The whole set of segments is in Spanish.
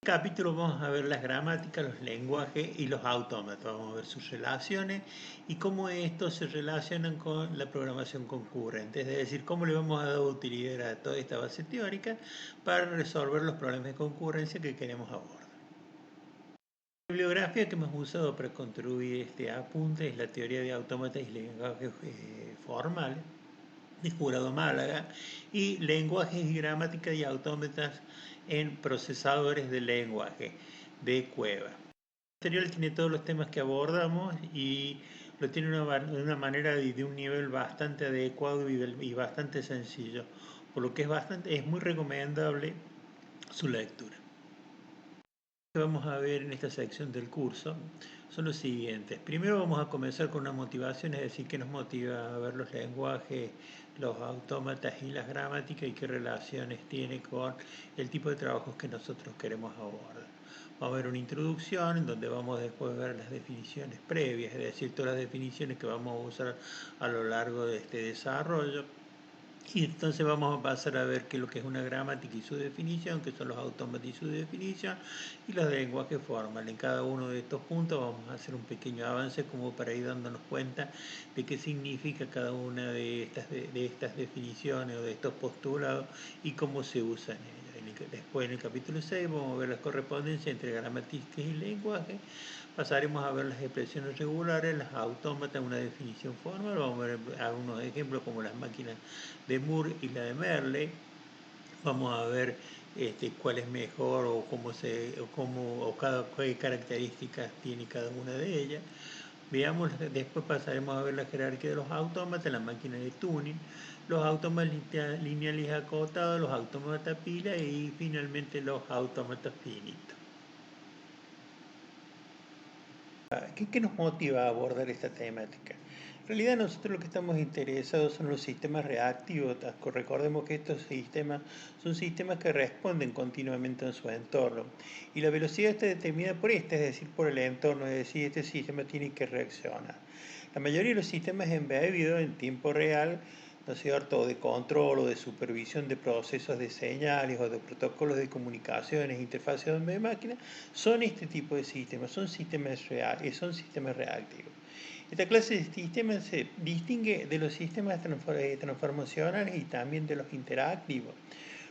capítulo vamos a ver las gramáticas, los lenguajes y los autómatas. Vamos a ver sus relaciones y cómo estos se relacionan con la programación concurrente. Es decir, cómo le vamos a dar utilidad a toda esta base teórica para resolver los problemas de concurrencia que queremos abordar. La bibliografía que hemos usado para construir este apunte es la teoría de autómatas y lenguajes formales de Jurado Málaga y lenguajes y gramática y autómatas en procesadores de lenguaje de Cueva. El material tiene todos los temas que abordamos y lo tiene de una manera de un nivel bastante adecuado y bastante sencillo, por lo que es muy recomendable su lectura. Lo que vamos a ver en esta sección del curso son los siguientes. Primero vamos a comenzar con una motivación, es decir, qué nos motiva a ver los lenguajes, los autómatas y las gramáticas y qué relaciones tiene con el tipo de trabajos que nosotros queremos abordar. Vamos a ver una introducción en donde vamos después a ver las definiciones previas, es decir, todas las definiciones que vamos a usar a lo largo de este desarrollo. Y entonces vamos a pasar a ver qué es lo que es una gramática y su definición, qué son los autómatas y su definición, y los lenguajes formales. En cada uno de estos puntos vamos a hacer un pequeño avance como para ir dándonos cuenta de qué significa cada una de estas definiciones o de estos postulados y cómo se usan ellos. Después en el capítulo 6 vamos a ver las correspondencias entre gramáticas y lenguaje. Pasaremos a ver las expresiones regulares, las autómatas, una definición formal. Vamos a ver algunos ejemplos como las máquinas de Moore y la de Merle. Vamos a ver cuál es mejor o qué características tiene cada una de ellas. Después pasaremos a ver la jerarquía de los autómatas, la máquina de tuning, los autómatas lineales acotados, los autómatas pila y finalmente los autómatas finitos. ¿Qué nos motiva a abordar esta temática? En realidad nosotros lo que estamos interesados son los sistemas reactivos. Recordemos que estos sistemas son sistemas que responden continuamente en su entorno. Y la velocidad está determinada por es decir, por el entorno, es decir, este sistema tiene que reaccionar. La mayoría de los sistemas embebidos en tiempo real, ¿no es cierto?, o de control o de supervisión de procesos de señales o de protocolos de comunicaciones, interfaces de máquina, son este tipo de sistemas, son sistemas reactivos. Esta clase de sistemas se distingue de los sistemas transformacionales y también de los interactivos.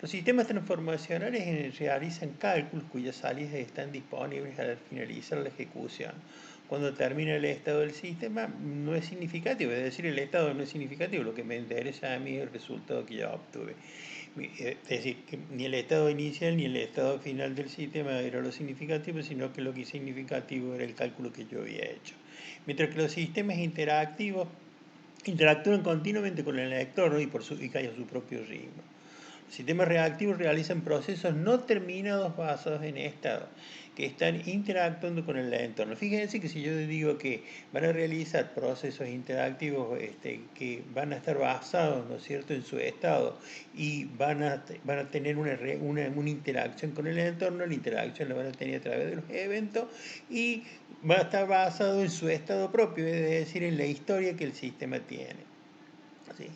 Los sistemas transformacionales realizan cálculos cuyas salidas están disponibles al finalizar la ejecución. Cuando termina el estado del sistema no es significativo, es decir, el estado no es significativo, lo que me interesa a mí es el resultado que ya obtuve. Es decir, que ni el estado inicial ni el estado final del sistema era lo significativo, sino que lo que es significativo era el cálculo que yo había hecho. Mientras que los sistemas interactivos interactúan continuamente con el entorno y caen a su propio ritmo. Los sistemas reactivos realizan procesos no terminados basados en estado, que están interactuando con el entorno. Fíjense que si yo digo que van a realizar procesos interactivos que van a estar basados, ¿no es cierto?, en su estado y van a tener una interacción con el entorno, la interacción la van a tener a través de los eventos y va a estar basado en su estado propio, es decir, en la historia que el sistema tiene. ¿Sí?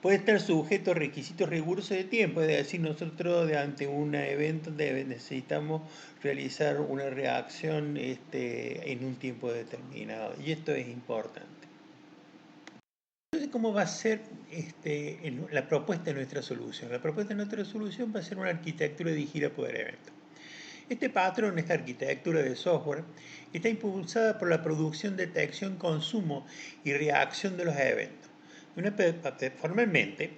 Puede estar sujeto a requisitos rigurosos de tiempo, es decir, nosotros ante un evento necesitamos realizar una reacción en un tiempo determinado, y esto es importante. Entonces, ¿cómo va a ser la propuesta de nuestra solución? La propuesta de nuestra solución va a ser una arquitectura dirigida por eventos. Este patrón, esta arquitectura de software, está impulsada por la producción, detección, consumo y reacción de los eventos. Formalmente,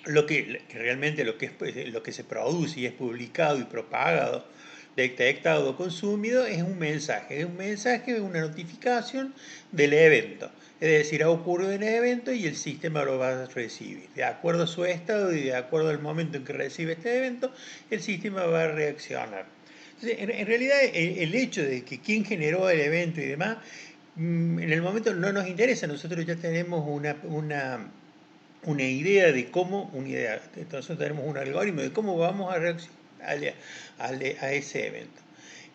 lo que se produce y es publicado y propagado, detectado o consumido es un mensaje. Es un mensaje, una notificación del evento. Es decir, ha ocurrido el evento y el sistema lo va a recibir. De acuerdo a su estado y de acuerdo al momento en que recibe este evento, el sistema va a reaccionar. Entonces, en realidad, el hecho de que quién generó el evento y demás, en el momento no nos interesa. Nosotros ya tenemos una idea de cómo, entonces tenemos un algoritmo de cómo vamos a reaccionar a ese evento.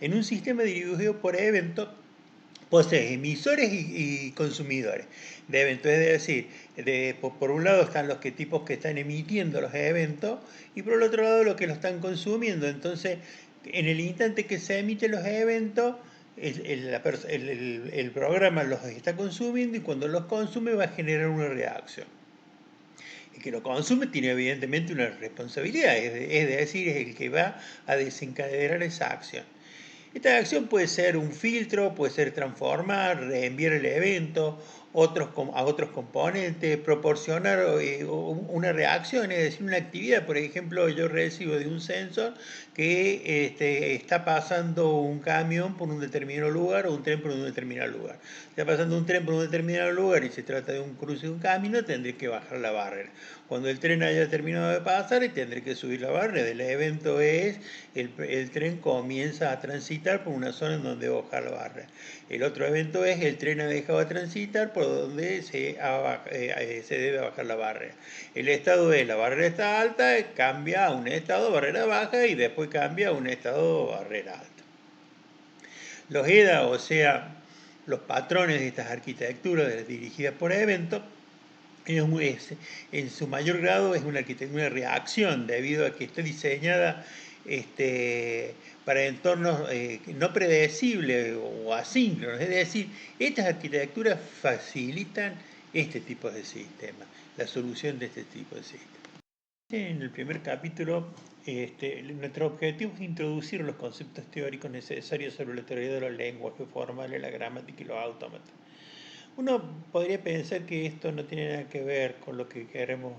En un sistema dirigido por eventos, posee emisores y consumidores de eventos, es decir, por un lado están los tipos que están emitiendo los eventos y por el otro lado los que lo están consumiendo. Entonces, En el instante que se emiten los eventos, el programa los está consumiendo y cuando los consume va a generar una reacción. El que lo consume tiene evidentemente una responsabilidad, es decir, es el que va a desencadenar esa acción. Esta acción puede ser un filtro, puede ser transformar, reenviar el evento a otros componentes, proporcionar una reacción, es decir, una actividad. Por ejemplo, yo recibo de un sensor que está pasando un camión por un determinado lugar o un tren por un determinado lugar. Está pasando un tren por un determinado lugar y se trata de un cruce de un camino, tendré que bajar la barrera. Cuando el tren haya terminado de pasar, tendré que subir la barrera. El evento es el tren comienza a transitar por una zona en donde debe bajar la barrera. El otro evento es el tren ha dejado de transitar por donde se debe bajar la barrera. El estado de la barrera está alta, cambia a un estado de barrera baja y después cambia a un estado de barrera alta. Los EDA, o sea, los patrones de estas arquitecturas dirigidas por eventos, en su mayor grado es una arquitectura de reacción, debido a que está diseñada para entornos no predecibles o asíncronos. Es decir, estas arquitecturas facilitan este tipo de sistemas, la solución de este tipo de sistemas. En el primer capítulo, nuestro objetivo es introducir los conceptos teóricos necesarios sobre la teoría de los lenguajes formales, la gramática y los autómatas. Uno podría pensar que esto no tiene nada que ver con lo que queremos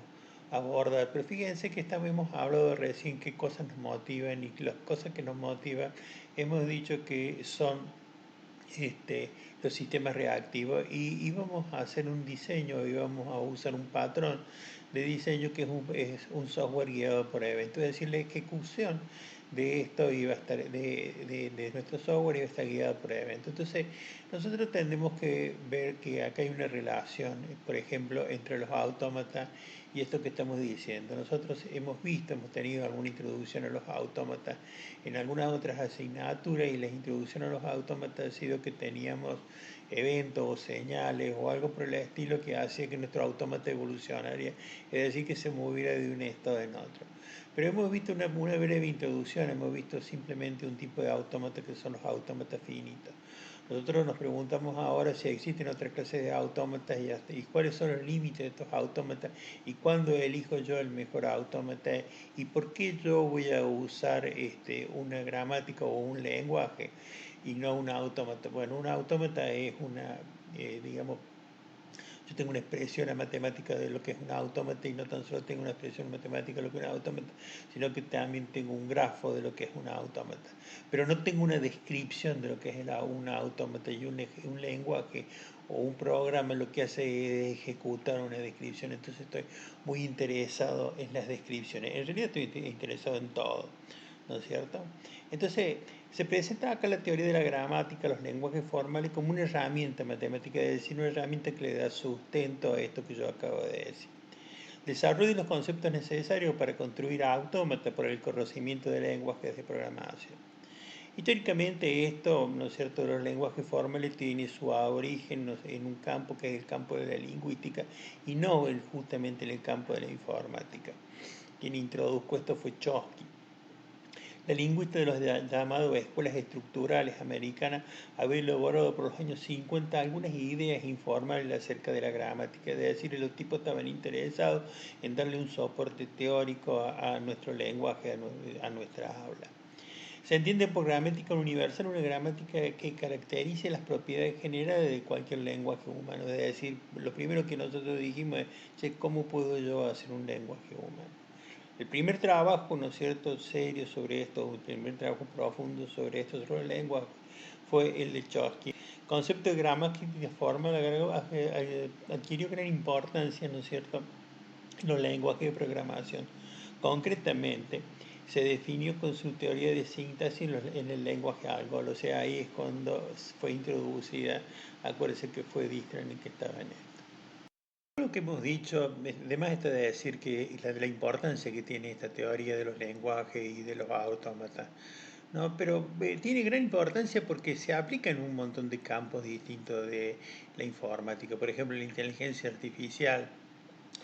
abordar, pero fíjense que hemos hablado recién qué cosas nos motivan y las cosas que nos motivan hemos dicho que son los sistemas reactivos y vamos a hacer un diseño y vamos a usar un patrón de diseño que es un software guiado por eventos, es decir, la ejecución de esto iba a estar de nuestro software iba a estar guiado por eventos. Entonces, nosotros tendremos que ver que acá hay una relación, por ejemplo, entre los autómatas y esto que estamos diciendo. Nosotros hemos tenido alguna introducción a los autómatas en algunas otras asignaturas y la introducción a los autómatas ha sido que teníamos eventos o señales o algo por el estilo que hacía que nuestro autómata evolucionara, es decir, que se moviera de un estado en otro. Pero hemos visto una breve introducción, hemos visto simplemente un tipo de autómata que son los autómatas finitos. Nosotros nos preguntamos ahora si existen otras clases de autómatas y cuáles son los límites de estos autómatas y cuándo elijo yo el mejor autómata y por qué yo voy a usar una gramática o un lenguaje y no un autómata. Bueno, un autómata es digamos, yo tengo una expresión matemática de lo que es un autómata y no tan solo tengo una expresión matemática de lo que es un autómata, sino que también tengo un grafo de lo que es un autómata. Pero no tengo una descripción de lo que es un autómata y un lenguaje o un programa lo que hace es ejecutar una descripción. Entonces estoy muy interesado en las descripciones. En realidad estoy interesado en todo, ¿no es cierto? Entonces, se presenta acá la teoría de la gramática, los lenguajes formales, como una herramienta matemática, es decir, una herramienta que le da sustento a esto que yo acabo de decir. Desarrolla los conceptos necesarios para construir autómatas por el conocimiento de lenguajes de programación. Históricamente esto, ¿no es cierto?, los lenguajes formales tiene su origen en un campo que es el campo de la lingüística y no justamente en el campo de la informática. Quien introdujo esto fue Chomsky. La lingüista de los llamados escuelas estructurales americanas había elaborado por los años 50 algunas ideas informales acerca de la gramática, es decir, los tipos estaban interesados en darle un soporte teórico a nuestro lenguaje, a nuestra habla. Se entiende por gramática universal una gramática que caracterice las propiedades generales de cualquier lenguaje humano, es decir, lo primero que nosotros dijimos es, ¿cómo puedo yo hacer un lenguaje humano? El primer trabajo, ¿no es cierto?, serio sobre esto, el primer trabajo profundo sobre esto, sobre la lengua, fue el de Chomsky. El concepto de gramática formal adquirió gran importancia, ¿no es cierto?, en los lenguajes de programación. Concretamente, se definió con su teoría de sintaxis en el lenguaje ALGOL, o sea, ahí es cuando fue introducida, acuérdense que fue Distran el que estaba en esto. Lo que hemos dicho, además está de decir que la importancia que tiene esta teoría de los lenguajes y de los autómatas, ¿no? Pero tiene gran importancia porque se aplica en un montón de campos distintos de la informática. Por ejemplo, la inteligencia artificial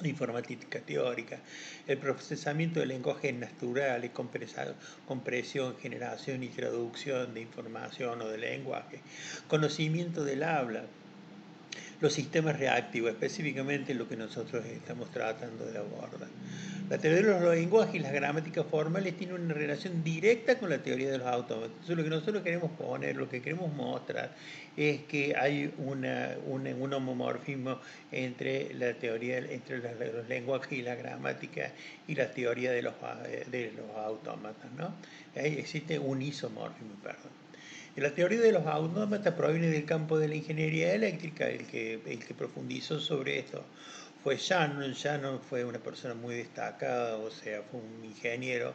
la informática teórica, el procesamiento de lenguajes naturales, compresión, generación y traducción de información o de lenguaje, conocimiento del habla, los sistemas reactivos, específicamente lo que nosotros estamos tratando de abordar. La teoría de los lenguajes y las gramáticas formales tiene una relación directa con la teoría de los autómatas. Entonces, lo que nosotros queremos poner, lo que queremos mostrar, es que hay un homomorfismo entre la teoría, entre los lenguajes y la gramática y la teoría de los autómatas, ¿no? Existe un isomorfismo, perdón. La teoría de los autómatas proviene del campo de la ingeniería eléctrica. El que profundizó sobre esto fue Shannon. Shannon fue una persona muy destacada, o sea, fue un ingeniero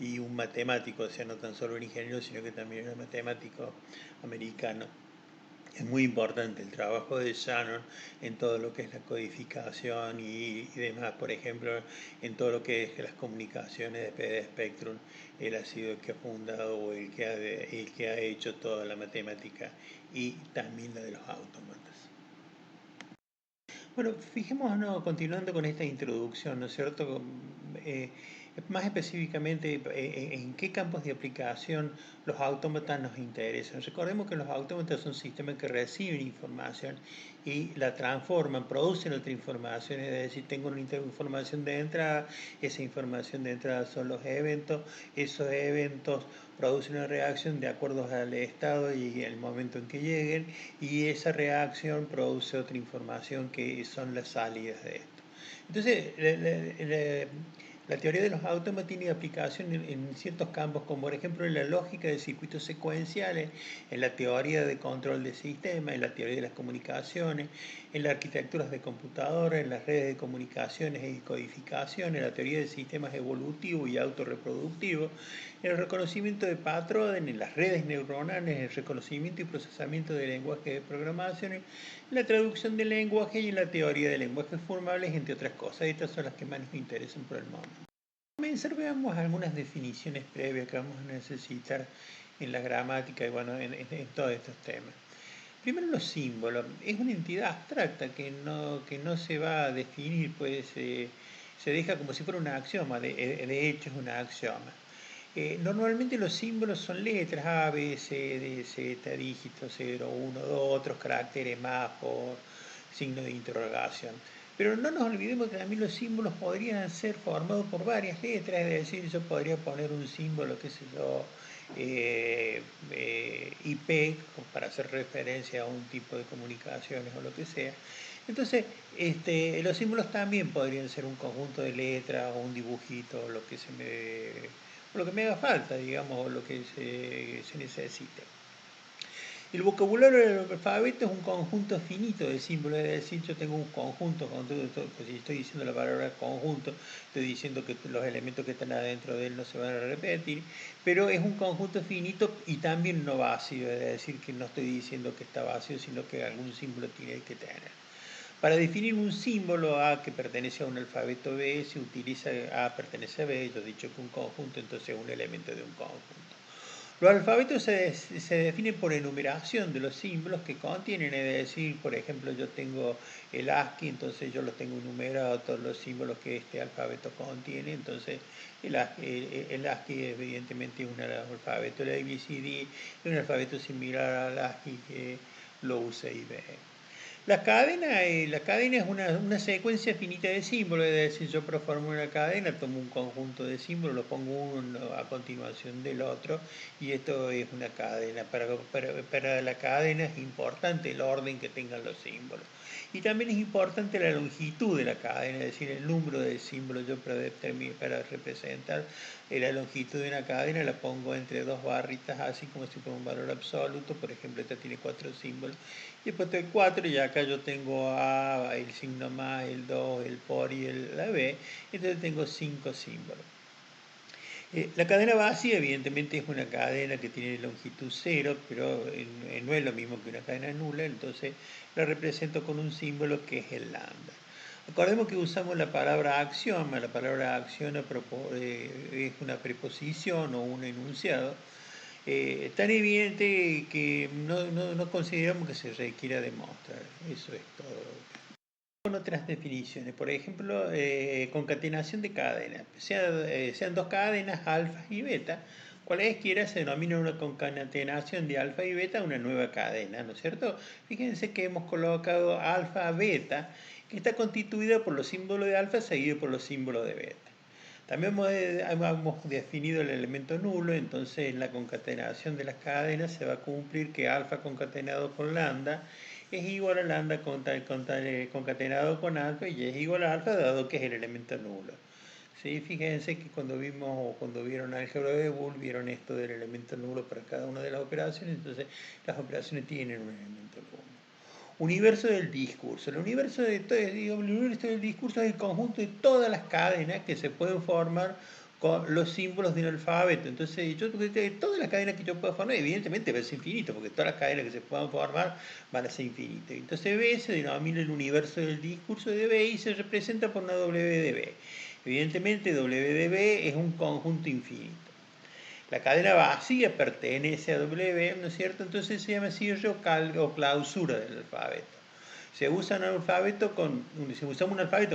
y un matemático, o sea, no tan solo un ingeniero, sino que también era matemático americano. Es muy importante el trabajo de Shannon en todo lo que es la codificación y demás. Por ejemplo, en todo lo que es las comunicaciones de PD Spectrum, él ha sido el que ha fundado o el que ha hecho toda la matemática y también la de los autómatas. Bueno, fijémonos, continuando con esta introducción, ¿no es cierto? Eh, Más específicamente, ¿en qué campos de aplicación los autómatas nos interesan? Recordemos que los autómatas son sistemas que reciben información y la transforman, producen otra información, es decir, tengo una información de entrada, esa información de entrada son los eventos, esos eventos producen una reacción de acuerdo al estado y el momento en que lleguen, y esa reacción produce otra información que son las salidas de esto. Entonces, la teoría de los autómatas tiene aplicación en ciertos campos, como por ejemplo en la lógica de circuitos secuenciales, en la teoría de control de sistemas, en la teoría de las comunicaciones, en las arquitecturas de computadoras, en las redes de comunicaciones y codificación, en la teoría de sistemas evolutivos y autorreproductivos, en el reconocimiento de patrones, en las redes neuronales, en el reconocimiento y procesamiento de lenguaje de programación, en la traducción del lenguaje y en la teoría de lenguajes formables, entre otras cosas. Estas son las que más nos interesan por el momento. Para comenzar, veamos algunas definiciones previas que vamos a necesitar en la gramática y bueno, en todos estos temas. Primero, los símbolos. Es una entidad abstracta que no se va a definir, pues se deja como si fuera un axioma, de hecho es un axioma. Normalmente los símbolos son letras A, B, C, D, Z, dígitos 0, 1, 2, otros caracteres más por signo de interrogación. Pero no nos olvidemos que también los símbolos podrían ser formados por varias letras, es decir, yo podría poner un símbolo, qué sé yo, IP, para hacer referencia a un tipo de comunicaciones o lo que sea. Entonces, los símbolos también podrían ser un conjunto de letras o un dibujito, lo que me haga falta, digamos, o lo que se necesite. El vocabulario del alfabeto es un conjunto finito de símbolos, es decir, yo tengo un conjunto, pues si estoy diciendo la palabra conjunto, estoy diciendo que los elementos que están adentro de él no se van a repetir, pero es un conjunto finito y también no vacío, es decir, que no estoy diciendo que está vacío, sino que algún símbolo tiene que tener. Para definir un símbolo A que pertenece a un alfabeto B, se utiliza A pertenece a B, yo he dicho que un conjunto, entonces un elemento de un conjunto. Los alfabetos se definen por enumeración de los símbolos que contienen, es decir, por ejemplo, yo tengo el ASCII, entonces yo los tengo enumerados todos los símbolos que este alfabeto contiene, entonces el ASCII evidentemente es un alfabeto, el ABCD es un alfabeto similar al ASCII que lo usa IBM. La cadena es una secuencia finita de símbolos, es decir, yo formo una cadena, tomo un conjunto de símbolos, lo pongo uno a continuación del otro, y esto es una cadena. Para la cadena es importante el orden que tengan los símbolos. Y también es importante la longitud de la cadena, es decir, el número de símbolos. Yo para representar la longitud de una cadena la pongo entre dos barritas, así como si fuera un valor absoluto. Por ejemplo, esta tiene 4 símbolos. Y después tengo 4 y acá yo tengo A, el signo más, el 2, el por y la B. Entonces tengo 5 símbolos. La cadena vacía evidentemente es una cadena que tiene longitud 0, pero no es lo mismo que una cadena nula, entonces la represento con un símbolo que es el lambda. Acordemos que usamos la palabra axioma. La palabra axioma es una preposición o un enunciado tan evidente que no consideramos que se requiera demostrar. Eso es todo. Con otras definiciones, por ejemplo, concatenación de cadenas, sean dos cadenas, alfa y beta, cualesquiera se denomina una concatenación de alfa y beta una nueva cadena, ¿no es cierto? Fíjense que hemos colocado alfa, beta, que está constituida por los símbolos de alfa seguido por los símbolos de beta. También hemos definido el elemento nulo, entonces en la concatenación de las cadenas se va a cumplir que alfa concatenado con lambda es igual a lambda concatenado con alfa y es igual a alfa dado que es el elemento nulo. ¿Sí? Fíjense que cuando vieron álgebra de Boole, vieron esto del elemento nulo para cada una de las operaciones, entonces las operaciones tienen un elemento nulo. Universo del discurso. El universo del discurso es el conjunto de todas las cadenas que se pueden formar con los símbolos del alfabeto. Entonces, todas las cadenas que yo pueda formar, evidentemente va a ser infinito, porque todas las cadenas que se puedan formar van a ser infinitas. Entonces, B se denomina el universo del discurso de B y se representa por una W de B. Evidentemente, W de B es un conjunto infinito. La cadena vacía pertenece a W, ¿no es cierto? Entonces se llama cierre o clausura del alfabeto. Si usamos un alfabeto con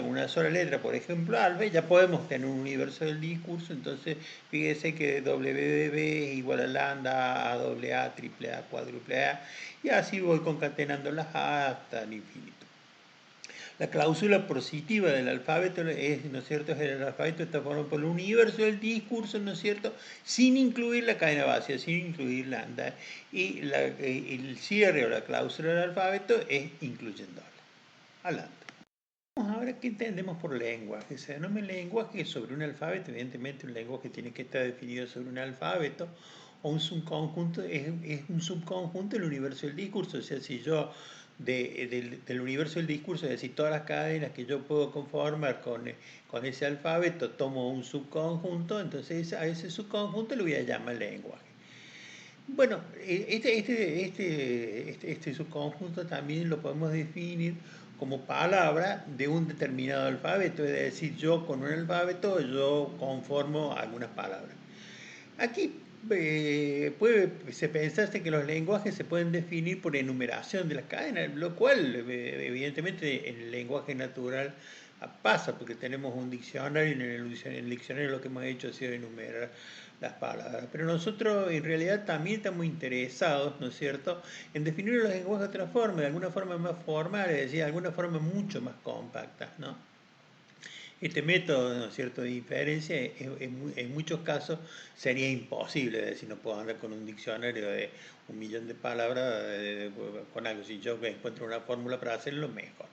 una sola letra, por ejemplo, alfa, ya podemos tener un universo del discurso, entonces fíjese que WDB es igual a lambda, A, doble A, triple A, cuádruple A, y así voy concatenando las A hasta el infinito. La cláusula positiva del alfabeto es, ¿no es cierto?, es el alfabeto está formado por el universo del discurso, ¿no es cierto?, sin incluir la cadena vacía, sin incluir lambda. Y el cierre o la cláusula del alfabeto es incluyendo a lambda. Vamos ahora, ¿qué entendemos por lenguaje? Se denomina lenguaje sobre un alfabeto, evidentemente un lenguaje tiene que estar definido sobre un alfabeto, o un subconjunto, es un subconjunto del universo del discurso, o sea, si yo del universo del discurso, es decir, todas las cadenas que yo puedo conformar con ese alfabeto, tomo un subconjunto, entonces a ese subconjunto le voy a llamar lenguaje. Bueno, este subconjunto también lo podemos definir como palabra de un determinado alfabeto, es decir, yo con un alfabeto yo conformo algunas palabras. Aquí puede pensarse que los lenguajes se pueden definir por enumeración de las cadenas, lo cual evidentemente en el lenguaje natural pasa, porque tenemos un diccionario y en el diccionario lo que hemos hecho ha sido enumerar las palabras. Pero nosotros en realidad también estamos interesados, ¿no es cierto?, en definir los lenguajes de otra forma, de alguna forma más formal, es decir, de alguna forma mucho más compacta, ¿no? Este método, ¿no es cierto?, de inferencia en muchos casos sería imposible, es decir, no puedo andar con un diccionario de 1.000.000 de palabras con algo, si yo encuentro una fórmula para hacerlo, mejor.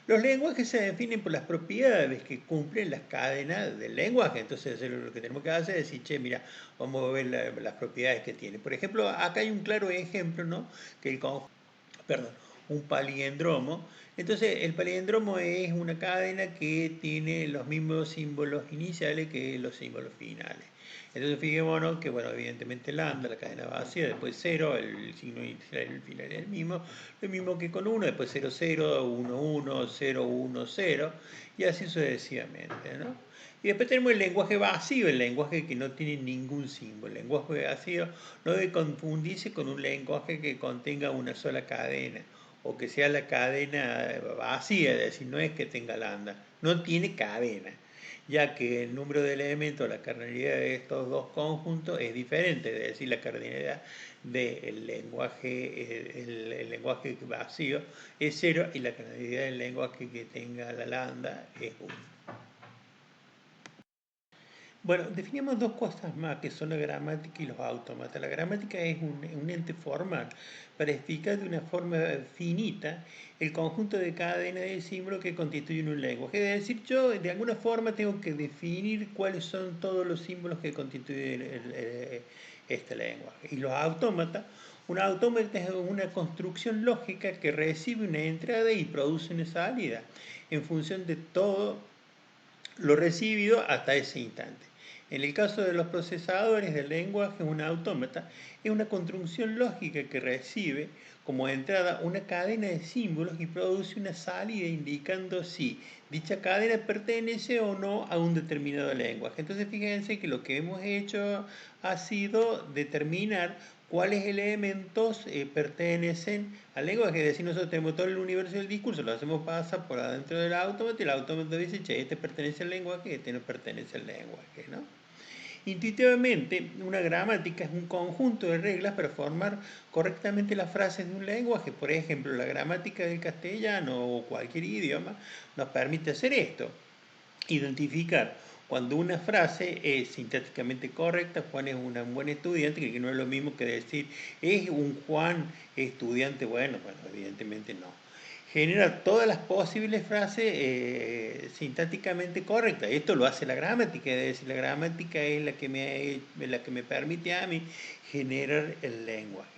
Los lenguajes se definen por las propiedades que cumplen las cadenas del lenguaje. Entonces, lo que tenemos que hacer es decir, che, mira, vamos a ver las propiedades que tiene. Por ejemplo, acá hay un claro ejemplo, ¿no? Que un palíndromo. Entonces, el palíndromo es una cadena que tiene los mismos símbolos iniciales que los símbolos finales. Entonces, fijémonos que, bueno, evidentemente lambda, la cadena vacía, después 0, el signo inicial y el final es el mismo, lo mismo que con 1, después 0, 0, 1, 1, 0, 1, 0, y así sucesivamente, ¿no? Y después tenemos el lenguaje vacío, el lenguaje que no tiene ningún símbolo. El lenguaje vacío no debe confundirse con un lenguaje que contenga una sola cadena, o que sea la cadena vacía, es decir, no es que tenga lambda, no tiene cadena, ya que el número de elementos, la cardinalidad de estos dos conjuntos es diferente, es decir, la cardinalidad del lenguaje, el lenguaje vacío es 0 y la cardinalidad del lenguaje que tenga la lambda es 1. Bueno, definimos dos cosas más, que son la gramática y los autómatas. La gramática es un ente formal para explicar de una forma finita el conjunto de cadenas de símbolos que constituyen un lenguaje. Es decir, yo de alguna forma tengo que definir cuáles son todos los símbolos que constituyen este lenguaje. Y los autómatas, un autómata es una construcción lógica que recibe una entrada y produce una salida en función de todo lo recibido hasta ese instante. En el caso de los procesadores del lenguaje, un autómata es una construcción lógica que recibe como entrada una cadena de símbolos y produce una salida indicando si dicha cadena pertenece o no a un determinado lenguaje. Entonces fíjense que lo que hemos hecho ha sido determinar cuáles elementos pertenecen al lenguaje. Es decir, nosotros tenemos todo el universo del discurso, lo hacemos pasar por adentro del autómata y el autómata dice, che, este pertenece al lenguaje, este no pertenece al lenguaje, ¿no? Intuitivamente, una gramática es un conjunto de reglas para formar correctamente las frases de un lenguaje. Por ejemplo, la gramática del castellano o cualquier idioma nos permite hacer esto, identificar cuando una frase es sintácticamente correcta. Juan es un buen estudiante, que no es lo mismo que decir, es un Juan estudiante bueno, evidentemente no. Genera todas las posibles frases sintácticamente correctas. Esto lo hace la gramática, es decir, la gramática es la que me permite a mí generar el lenguaje.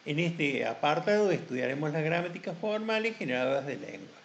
En este apartado estudiaremos las gramáticas formales generadoras de lenguaje.